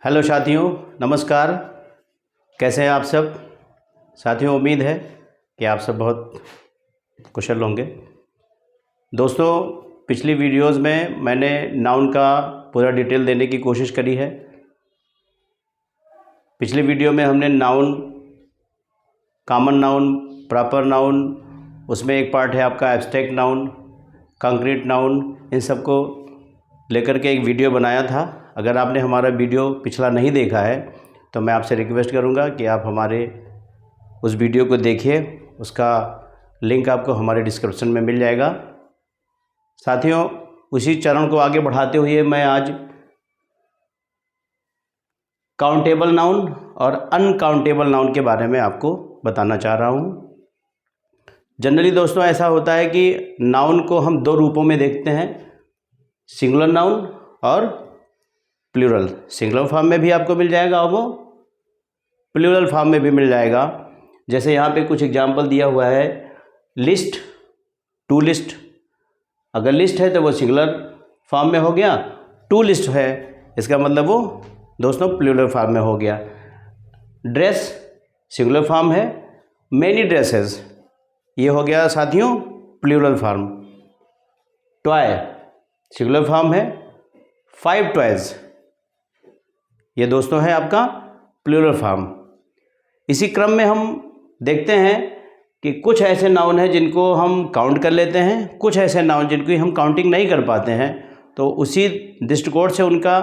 Hello साथियों, नमस्कार। कैसे हैं आप सब साथियों? उम्मीद है कि आप सब बहुत कुशल होंगे। दोस्तों, पिछली वीडियोस में मैंने नाउन का पूरा डिटेल देने की कोशिश करी है। पिछली वीडियो में हमने noun, common noun, proper noun, उसमें एक पार्ट है आपका एब्स्ट्रैक्ट नाउन, कंक्रीट नाउन, इन सबको लेकर के एक वीडियो बनाया था। अगर आपने हमारा वीडियो पिछला नहीं देखा है तो मैं आपसे रिक्वेस्ट करूंगा कि आप हमारे उस वीडियो को देखिए। उसका लिंक आपको हमारे डिस्क्रिप्शन में मिल जाएगा। साथियों, उसी चरण को आगे बढ़ाते हुए मैं आज काउंटेबल नाउन और अनकाउंटेबल नाउन के बारे में आपको बताना चाह रहा हूँ। जनरली दोस्तों ऐसा होता है कि नाउन को हम दो रूपों में देखते हैं, सिंगुलर नाउन और प्लूरल। सिंगुलर फॉर्म में भी आपको मिल जाएगा और वो प्लूरल फॉर्म में भी मिल जाएगा। जैसे यहाँ पे कुछ एग्जाम्पल दिया हुआ है, लिस्ट, टू लिस्ट। अगर लिस्ट है तो वो सिंगुलर फॉर्म में हो गया, टू लिस्ट है इसका मतलब वो दोस्तों प्लूरल फॉर्म में हो गया। ड्रेस सिंगुलर फॉर्म है, मैनी ड्रेसेस, ये हो गया साथियों plural form. Toy singular form है, 5 टॉयज, ये दोस्तों है आपका प्लूरल फॉर्म। इसी क्रम में हम देखते हैं कि कुछ ऐसे नाउन हैं जिनको हम काउंट कर लेते हैं, कुछ ऐसे नाउन जिनको हम काउंटिंग नहीं कर पाते हैं। तो उसी दृष्टिकोण से उनका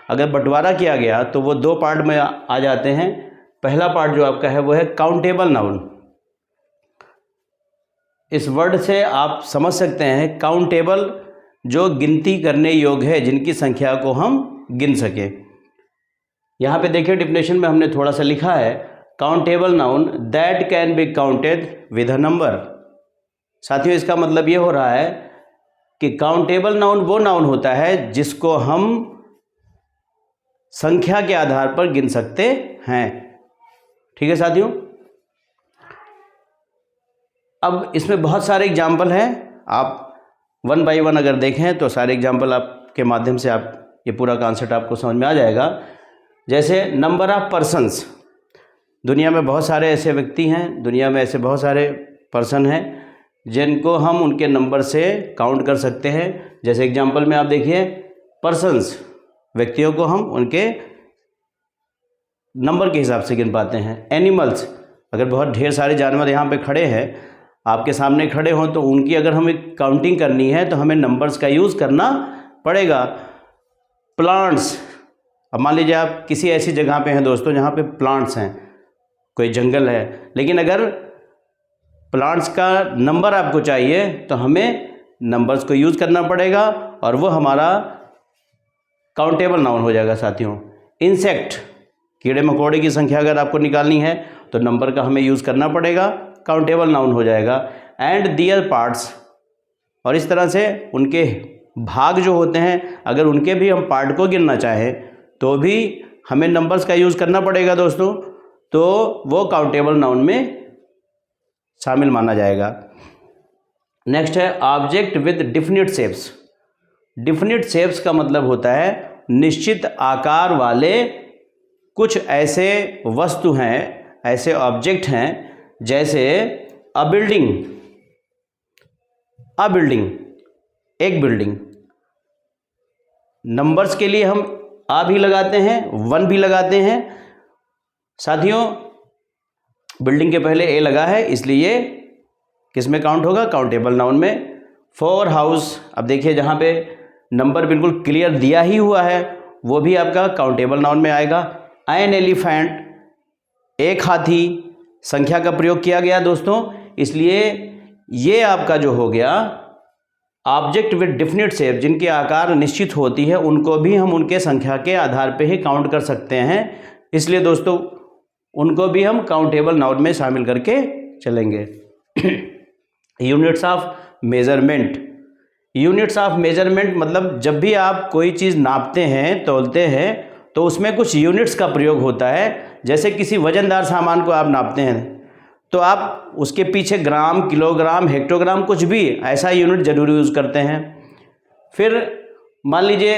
अगर बंटवारा किया गया तो वो दो पार्ट में आ जाते हैं। पहला पार्ट जो आपका है वो है काउंटेबल नाउन। इस वर्ड से आप समझ सकते हैं काउंटेबल, जो गिनती करने योग्य है, जिनकी संख्या को हम गिन सके। यहाँ पे देखिए डिफिनेशन में हमने थोड़ा सा लिखा है, countable noun that can be counted with a number. साथियों, इसका मतलब ये हो रहा है कि काउंटेबल नाउन वो नाउन होता है जिसको हम संख्या के आधार पर गिन सकते हैं। ठीक है साथियों। अब इसमें बहुत सारे एग्जाम्पल हैं, आप वन बाय वन अगर देखें तो सारे एग्जाम्पल आपके माध्यम से आप ये पूरा कॉन्सेप्ट आपको समझ में आ जाएगा। जैसे नंबर ऑफ पर्सन्स, दुनिया में बहुत सारे ऐसे व्यक्ति हैं, दुनिया में ऐसे बहुत सारे पर्सन हैं जिनको हम उनके नंबर से काउंट कर सकते हैं। जैसे एग्जाम्पल में आप देखिए, पर्सन्स, व्यक्तियों को हम उनके नंबर के हिसाब से गिन पाते हैं। एनिमल्स, अगर बहुत ढेर सारे जानवर यहाँ पे खड़े हैं, आपके सामने खड़े हों, तो उनकी अगर हमें काउंटिंग करनी है तो हमें नंबर्स का यूज़ करना पड़ेगा। प्लांट्स, अब मान लीजिए आप किसी ऐसी जगह पे हैं दोस्तों जहाँ पे प्लांट्स हैं, कोई जंगल है, लेकिन अगर प्लांट्स का नंबर आपको चाहिए तो हमें नंबर्स को यूज़ करना पड़ेगा और वो हमारा काउंटेबल नाउन हो जाएगा साथियों। इंसेक्ट, कीड़े मकोड़े की संख्या अगर आपको निकालनी है तो नंबर का हमें यूज़ करना पड़ेगा, काउंटेबल नाउन हो जाएगा। एंड दियर पार्ट्स, और इस तरह से उनके भाग जो होते हैं, अगर उनके भी हम पार्ट को गिनना चाहें तो भी हमें नंबर्स का यूज़ करना पड़ेगा दोस्तों, तो वो काउंटेबल नाउन में शामिल माना जाएगा। नेक्स्ट है object with definite shapes. Definite shapes का मतलब होता है निश्चित आकार वाले कुछ ऐसे वस्तु हैं, ऐसे ऑब्जेक्ट हैं, जैसे अ बिल्डिंग, अ बिल्डिंग, एक बिल्डिंग। नंबर्स के लिए हम आ भी लगाते हैं, वन भी लगाते हैं। साथियों, बिल्डिंग के पहले ए लगा है, इसलिए किस में काउंट होगा? काउंटेबल नाउन में। फॉर हाउस, अब देखिए जहाँ पे नंबर बिल्कुल क्लियर दिया ही हुआ है वो भी आपका काउंटेबल नाउन में आएगा। एन एलिफेंट, एक हाथी, संख्या का प्रयोग किया गया दोस्तों, इसलिए ये आपका जो हो गया ऑब्जेक्ट विद डिफिनिट शेप, जिनके आकार निश्चित होती है, उनको भी हम उनके संख्या के आधार पे ही काउंट कर सकते हैं। इसलिए दोस्तों उनको भी हम काउंटेबल नाउन में शामिल करके चलेंगे। Units of measurement, units of measurement मतलब जब भी आप कोई चीज़ नापते हैं, तौलते हैं, तो उसमें कुछ यूनिट्स का प्रयोग होता है। जैसे किसी वजनदार सामान को आप नापते हैं तो आप उसके पीछे ग्राम, किलोग्राम, हेक्टोग्राम, कुछ भी ऐसा यूनिट जरूर यूज़ करते हैं। फिर मान लीजिए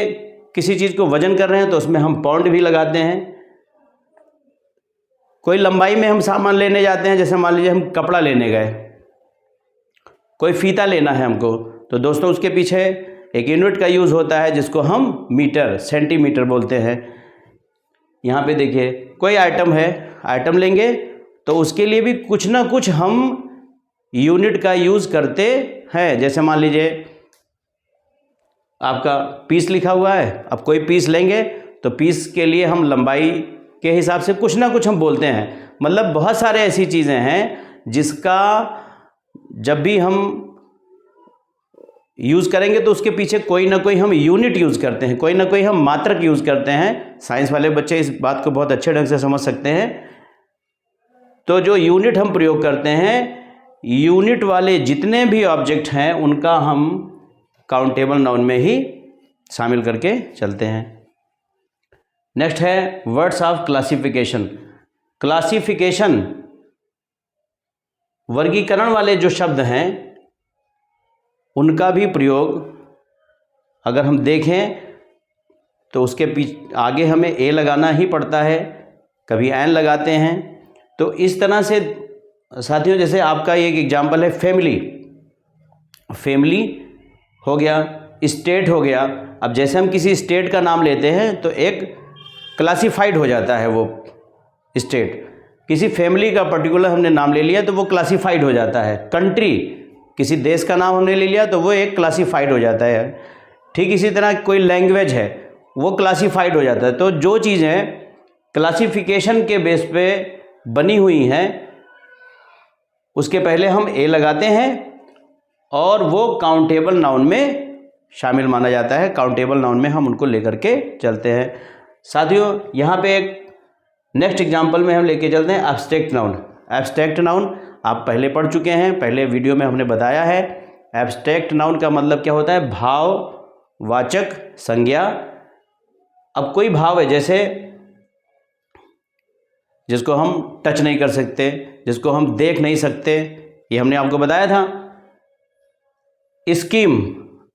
किसी चीज़ को वजन कर रहे हैं तो उसमें हम पाउंड भी लगाते हैं। कोई लंबाई में हम सामान लेने जाते हैं, जैसे मान लीजिए हम कपड़ा लेने गए, कोई फीता लेना है हमको, तो दोस्तों उसके पीछे एक यूनिट का यूज़ होता है जिसको हम मीटर, सेंटीमीटर बोलते हैं। यहाँ पे देखिए कोई आइटम है, आइटम लेंगे तो उसके लिए भी कुछ ना कुछ हम यूनिट का यूज़ करते हैं। जैसे मान लीजिए आपका पीस लिखा हुआ है, अब कोई पीस लेंगे तो पीस के लिए हम लंबाई के हिसाब से कुछ ना कुछ हम बोलते हैं। मतलब बहुत सारे ऐसी चीज़ें हैं जिसका जब भी हम यूज़ करेंगे तो उसके पीछे कोई ना कोई हम यूनिट यूज़ करते हैं, कोई ना कोई हम मात्रक यूज़ करते हैं। साइंस वाले बच्चे इस बात को बहुत अच्छे ढंग से समझ सकते हैं। तो जो यूनिट हम प्रयोग करते हैं, यूनिट वाले जितने भी ऑब्जेक्ट हैं उनका हम काउंटेबल नाउन में ही शामिल करके चलते हैं। नेक्स्ट है वर्ड्स ऑफ क्लासिफिकेशन। क्लासिफिकेशन, वर्गीकरण वाले जो शब्द हैं उनका भी प्रयोग अगर हम देखें तो उसके आगे हमें ए लगाना ही पड़ता है, कभी एन लगाते हैं। तो इस तरह से साथियों, जैसे आपका एक एग्जाम्पल है फैमिली, फैमिली हो गया, स्टेट हो गया। अब जैसे हम किसी स्टेट का नाम लेते हैं तो एक क्लासिफाइड हो जाता है वो स्टेट। किसी फैमिली का पर्टिकुलर हमने नाम ले लिया तो वो क्लासिफाइड हो जाता है। कंट्री, किसी देश का नाम हमने ले लिया तो वो एक क्लासिफाइड हो जाता है। ठीक इसी तरह कोई लैंग्वेज है वो क्लासिफाइड हो जाता है। तो जो चीज़ें क्लासिफिकेशन के बेस पे बनी हुई हैं उसके पहले हम ए लगाते हैं और वो काउंटेबल नाउन में शामिल माना जाता है। काउंटेबल नाउन में हम उनको लेकर के चलते हैं। साथियों यहाँ पे एक नेक्स्ट एग्जांपल में हम लेके चलते हैं एब्स्ट्रैक्ट नाउन। एब्स्ट्रैक्ट नाउन आप पहले पढ़ चुके हैं, पहले वीडियो में हमने बताया है। एब्स्ट्रैक्ट नाउन का मतलब क्या होता है? भाववाचक संज्ञा। अब कोई भाव है जैसे जिसको हम टच नहीं कर सकते, जिसको हम देख नहीं सकते, ये हमने आपको बताया था। स्कीम,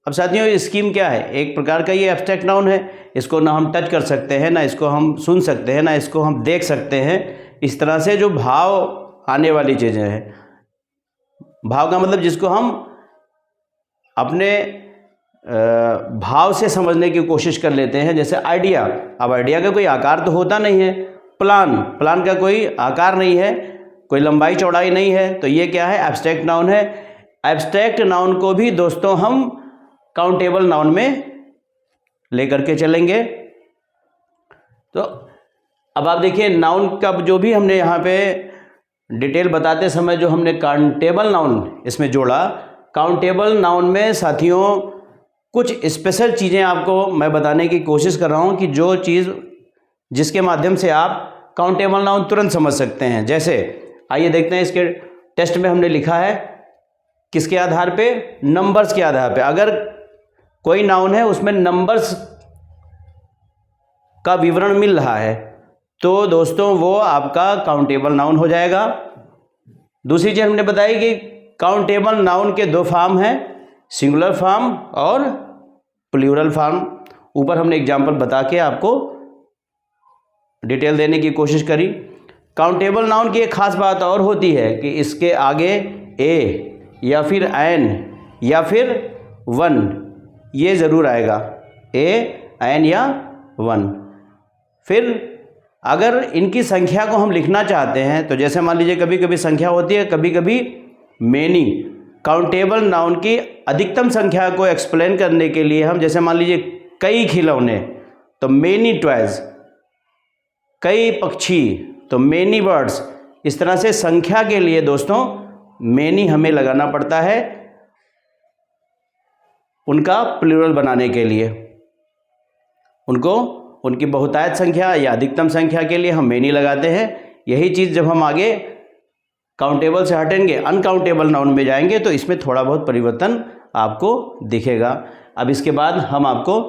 अब साथियों स्कीम क्या है? एक प्रकार का ये एब्स्ट्रैक्ट नाउन है। इसको ना हम टच कर सकते हैं, ना इसको हम सुन सकते हैं, ना इसको हम देख सकते हैं। इस तरह से जो भाव आने वाली चीज़ें हैं, भाव का मतलब जिसको हम अपने भाव से समझने की कोशिश कर लेते हैं। जैसे आइडिया, अब आइडिया का कोई आकार तो होता नहीं है। प्लान, प्लान का कोई आकार नहीं है, कोई लंबाई चौड़ाई नहीं है। तो ये क्या है? एब्स्ट्रैक्ट नाउन है। एब्स्ट्रैक्ट नाउन को भी दोस्तों हम काउंटेबल नाउन में लेकर के चलेंगे। तो अब आप देखिए नाउन का जो भी हमने यहाँ पे डिटेल बताते समय जो हमने काउंटेबल नाउन इसमें जोड़ा, काउंटेबल नाउन में साथियों कुछ स्पेशल चीज़ें आपको मैं बताने की कोशिश कर रहा हूँ कि जो चीज़ जिसके माध्यम से आप काउंटेबल नाउन तुरंत समझ सकते हैं। जैसे आइए देखते हैं, इसके टेस्ट में हमने लिखा है किसके आधार पे? नंबर्स के आधार पे। अगर कोई नाउन है उसमें नंबर्स का विवरण मिल रहा है तो दोस्तों वो आपका काउंटेबल नाउन हो जाएगा। दूसरी चीज़ हमने बताई कि काउंटेबल नाउन के दो फॉर्म हैं, सिंगुलर फॉर्म और प्लूरल फॉर्म। ऊपर हमने एग्जाम्पल बता के आपको डिटेल देने की कोशिश करी। काउंटेबल नाउन की एक खास बात और होती है कि इसके आगे ए या फिर एन या फिर वन ये ज़रूर आएगा, ए एन या वन। फिर अगर इनकी संख्या को हम लिखना चाहते हैं तो जैसे मान लीजिए कभी कभी संख्या होती है, कभी कभी मेनी। काउंटेबल नाउन की अधिकतम संख्या को एक्सप्लेन करने के लिए हम जैसे मान लीजिए कई खिलौने तो मेनी टॉयज, कई पक्षी तो मेनी बर्ड्स। इस तरह से संख्या के लिए दोस्तों मेनी हमें लगाना पड़ता है उनका प्लूरल बनाने के लिए। उनको उनकी बहुतायत संख्या या अधिकतम संख्या के लिए हम मेनी लगाते हैं। यही चीज़ जब हम आगे काउंटेबल से हटेंगे अनकाउंटेबल नाउन में जाएंगे तो इसमें थोड़ा बहुत परिवर्तन आपको दिखेगा। अब इसके बाद हम आपको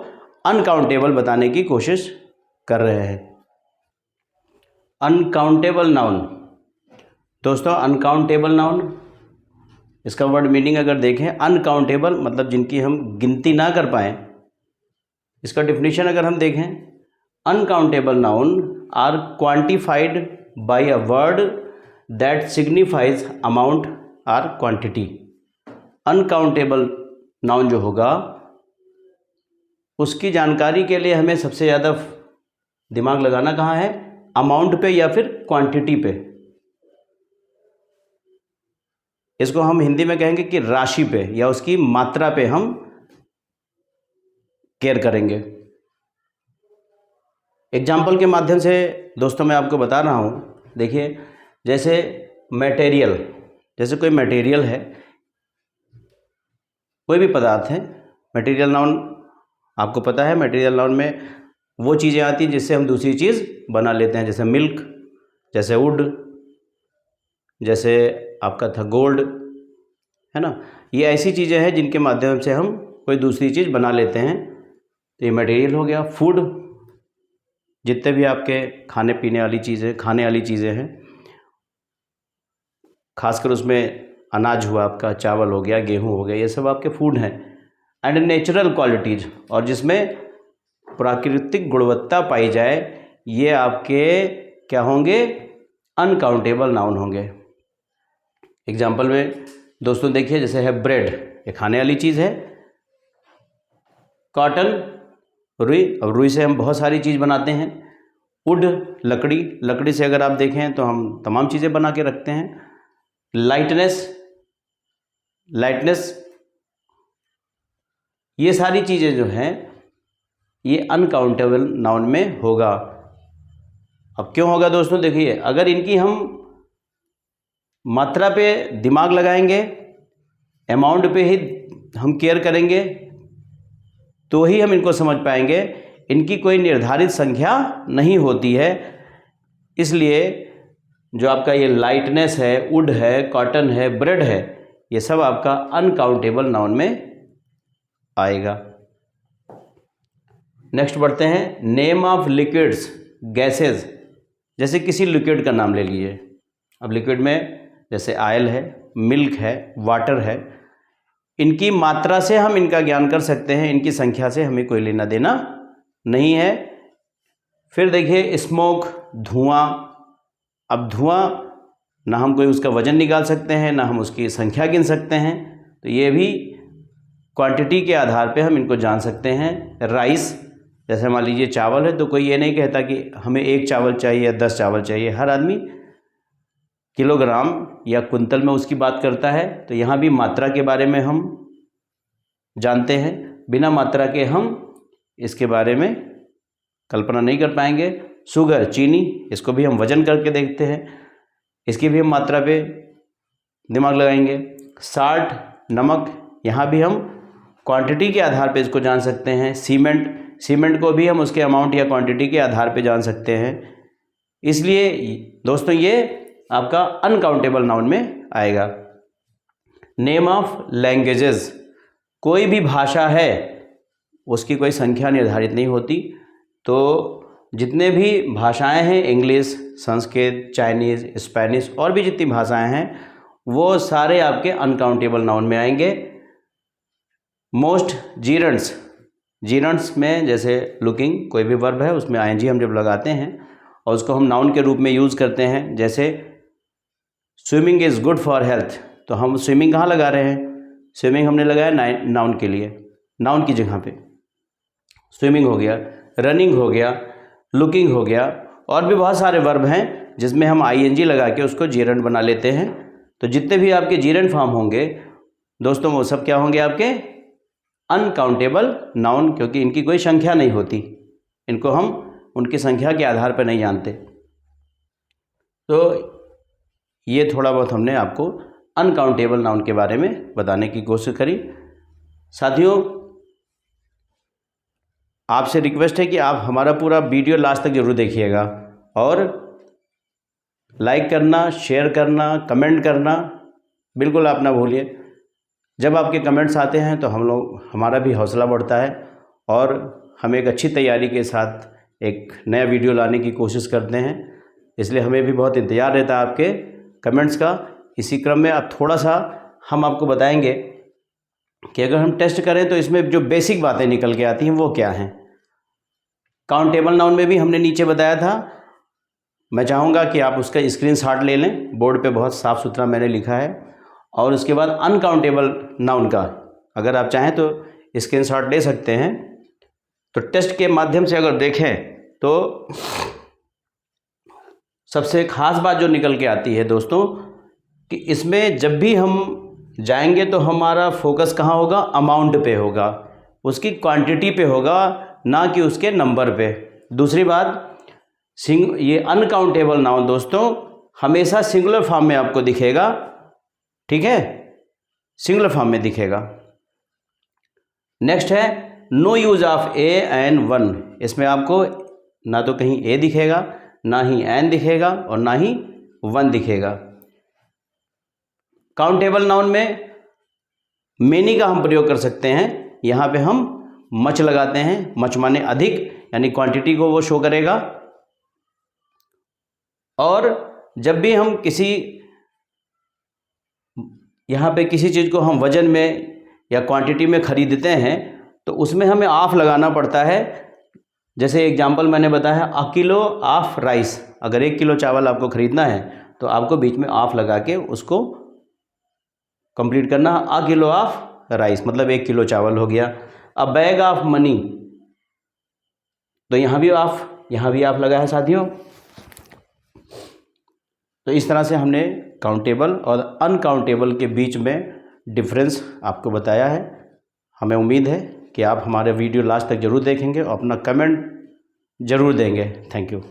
अनकाउंटेबल बताने की कोशिश कर रहे हैं। अनकाउंटेबल नाउन दोस्तों, अनकाउंटेबल नाउन इसका वर्ड मीनिंग अगर देखें, अनकाउंटेबल मतलब जिनकी हम गिनती ना कर पाएँ, इसका डिफिनीशन अगर हम देखें, uncountable noun are quantified by a word that signifies amount or quantity. Uncountable noun जो होगा उसकी जानकारी के लिए हमें सबसे ज़्यादा दिमाग लगाना कहाँ है, अमाउंट पे या फिर क्वांटिटी पे। इसको हम हिंदी में कहेंगे कि राशि पे या उसकी मात्रा पे हम केयर करेंगे। एग्जाम्पल के माध्यम से दोस्तों मैं आपको बता रहा हूँ। देखिए, जैसे मटेरियल, जैसे कोई मटेरियल है, कोई भी पदार्थ है, मटेरियल नाउन आपको पता है, मटेरियल नाउन में वो चीज़ें आती हैं जिससे हम दूसरी चीज़ बना लेते हैं, जैसे मिल्क, जैसे वुड, जैसे आपका था गोल्ड, है ना। ये ऐसी चीज़ें हैं जिनके माध्यम से हम कोई दूसरी चीज़ बना लेते हैं, तो ये मटेरियल हो गया। फूड, जितने भी आपके खाने पीने वाली चीज़ें, खाने वाली चीज़ें हैं, खासकर उसमें अनाज हुआ आपका, चावल हो गया, गेहूँ हो गया, ये सब आपके फूड हैं। एंड नेचुरल क्वालिटीज़, और जिसमें प्राकृतिक गुणवत्ता पाई जाए, ये आपके क्या होंगे, अनकाउंटेबल नाउन होंगे। एग्जाम्पल में दोस्तों देखिए, जैसे है ब्रेड, ये खाने वाली चीज़ है। कॉटन, रुई, अब रुई से हम बहुत सारी चीज़ बनाते हैं। वुड, लकड़ी, लकड़ी से अगर आप देखें तो हम तमाम चीज़ें बना के रखते हैं। लाइटनेस, लाइटनेस, ये सारी चीज़ें जो हैं ये अनकाउंटेबल नाउन में होगा। अब क्यों होगा दोस्तों, देखिए, अगर इनकी हम मात्रा पे दिमाग लगाएंगे, अमाउंट पे ही हम केयर करेंगे, तो ही हम इनको समझ पाएंगे। इनकी कोई निर्धारित संख्या नहीं होती है। इसलिए जो आपका ये लाइटनेस है, वुड है, कॉटन है, ब्रेड है, ये सब आपका अनकाउंटेबल नाउन में आएगा। नेक्स्ट बढ़ते हैं, नेम ऑफ लिक्विड्स, गैसेस। जैसे किसी लिक्विड का नाम ले लीजिए। अब लिक्विड में जैसे ऑयल है, मिल्क है, वाटर है, इनकी मात्रा से हम इनका ज्ञान कर सकते हैं, इनकी संख्या से हमें कोई लेना देना नहीं है। फिर देखिए स्मोक, धुआं। अब धुआं ना हम कोई उसका वजन निकाल सकते हैं, ना हम उसकी संख्या गिन सकते हैं, तो ये भी क्वांटिटी के आधार पे हम इनको जान सकते हैं। राइस, जैसे मान लीजिए चावल है, तो कोई ये नहीं कहता कि हमें 1 चावल चाहिए या 10 चावल चाहिए। हर आदमी किलोग्राम या कुंतल में उसकी बात करता है। तो यहाँ भी मात्रा के बारे में हम जानते हैं, बिना मात्रा के हम इसके बारे में कल्पना नहीं कर पाएंगे। शुगर, चीनी, इसको भी हम वजन करके देखते हैं, इसकी भी हम मात्रा पे दिमाग लगाएंगे। साल्ट, नमक, यहाँ भी हम क्वांटिटी के आधार पे इसको जान सकते हैं। सीमेंट, सीमेंट को भी हम उसके अमाउंट या क्वांटिटी के आधार पे जान सकते हैं। इसलिए दोस्तों ये आपका अनकाउंटेबल नाउन में आएगा। नेम ऑफ लैंग्वेजेस, कोई भी भाषा है उसकी कोई संख्या निर्धारित नहीं होती। तो जितने भी भाषाएं हैं, इंग्लिश, संस्कृत, चाइनीज़, स्पेनिश और भी जितनी भाषाएं हैं, वो सारे आपके अनकाउंटेबल नाउन में आएंगे। मोस्ट जीरेंट्स, जीरेंट्स में जैसे लुकिंग, कोई भी वर्ब है उसमें आईएनजी हम जब लगाते हैं और उसको हम नाउन के रूप में यूज़ करते हैं, जैसे swimming is good for health, तो हम स्विमिंग कहाँ लगा रहे हैं, स्विमिंग हमने लगाया नाउन के लिए, नाउन की जगह पे स्विमिंग हो गया, रनिंग हो गया, लुकिंग हो गया, और भी बहुत सारे वर्ब हैं जिसमें हम आईएनजी लगा के उसको जीरेंट बना लेते हैं। तो जितने भी आपके जीरेंट फॉर्म होंगे दोस्तों, वो सब क्या होंगे, आपके अनकाउंटेबल नाउन, क्योंकि इनकी कोई संख्या नहीं होती, इनको हम उनकी संख्या के आधार पर नहीं जानते। तो ये थोड़ा बहुत हमने आपको अनकाउंटेबल नाउन के बारे में बताने की कोशिश करी। साथियों, आपसे रिक्वेस्ट है कि आप हमारा पूरा वीडियो लास्ट तक जरूर देखिएगा और लाइक करना, शेयर करना, कमेंट करना बिल्कुल आप ना भूलिए। जब आपके कमेंट्स आते हैं तो हमारा भी हौसला बढ़ता है और हम एक अच्छी तैयारी के साथ एक नया वीडियो लाने की कोशिश करते हैं। इसलिए हमें भी बहुत इंतज़ार रहता है आपके कमेंट्स का। इसी क्रम में अब थोड़ा सा हम आपको बताएंगे कि अगर हम टेस्ट करें तो इसमें जो बेसिक बातें निकल के आती हैं वो क्या हैं। काउंटेबल नाउन में भी हमने नीचे बताया था, मैं चाहूँगा कि आप उसका स्क्रीनशॉट ले लें, बोर्ड पे बहुत साफ़ सुथरा मैंने लिखा है। और उसके बाद अनकाउंटेबल नाउन का अगर आप चाहें तो स्क्रीनशॉट ले सकते हैं। तो टेस्ट के माध्यम से अगर देखें तो सबसे ख़ास बात जो निकल के आती है दोस्तों कि इसमें जब भी हम जाएंगे तो हमारा फोकस कहाँ होगा, अमाउंट पे होगा, उसकी क्वांटिटी पे होगा, ना कि उसके नंबर पे। दूसरी बात, ये अनकाउंटेबल नाउन दोस्तों हमेशा सिंगुलर फॉर्म में आपको दिखेगा, ठीक है, सिंगुलर फॉर्म में दिखेगा। नेक्स्ट है no use of A and one, इसमें आपको ना तो कहीं ए दिखेगा, ना ही एन दिखेगा और ना ही वन दिखेगा। काउंटेबल नाउन में मेनी का हम प्रयोग कर सकते हैं, यहाँ पे हम मच लगाते हैं, मच माने अधिक, यानी क्वांटिटी को वो शो करेगा। और जब भी हम यहाँ पे किसी चीज़ को हम वजन में या क्वांटिटी में खरीदते हैं तो उसमें हमें ऑफ लगाना पड़ता है। जैसे एग्जांपल मैंने बताया है, अ किलो ऑफ राइस, अगर 1 किलो चावल आपको ख़रीदना है तो आपको बीच में ऑफ लगा के उसको कंप्लीट करना, अ किलो ऑफ राइस मतलब 1 किलो चावल हो गया। अ बैग ऑफ मनी, तो यहाँ भी ऑफ लगा है साथियों। तो इस तरह से हमने काउंटेबल और अनकाउंटेबल के बीच में डिफरेंस आपको बताया है। हमें उम्मीद है कि आप हमारे वीडियो लास्ट तक ज़रूर देखेंगे और अपना कमेंट ज़रूर देंगे। Thank you.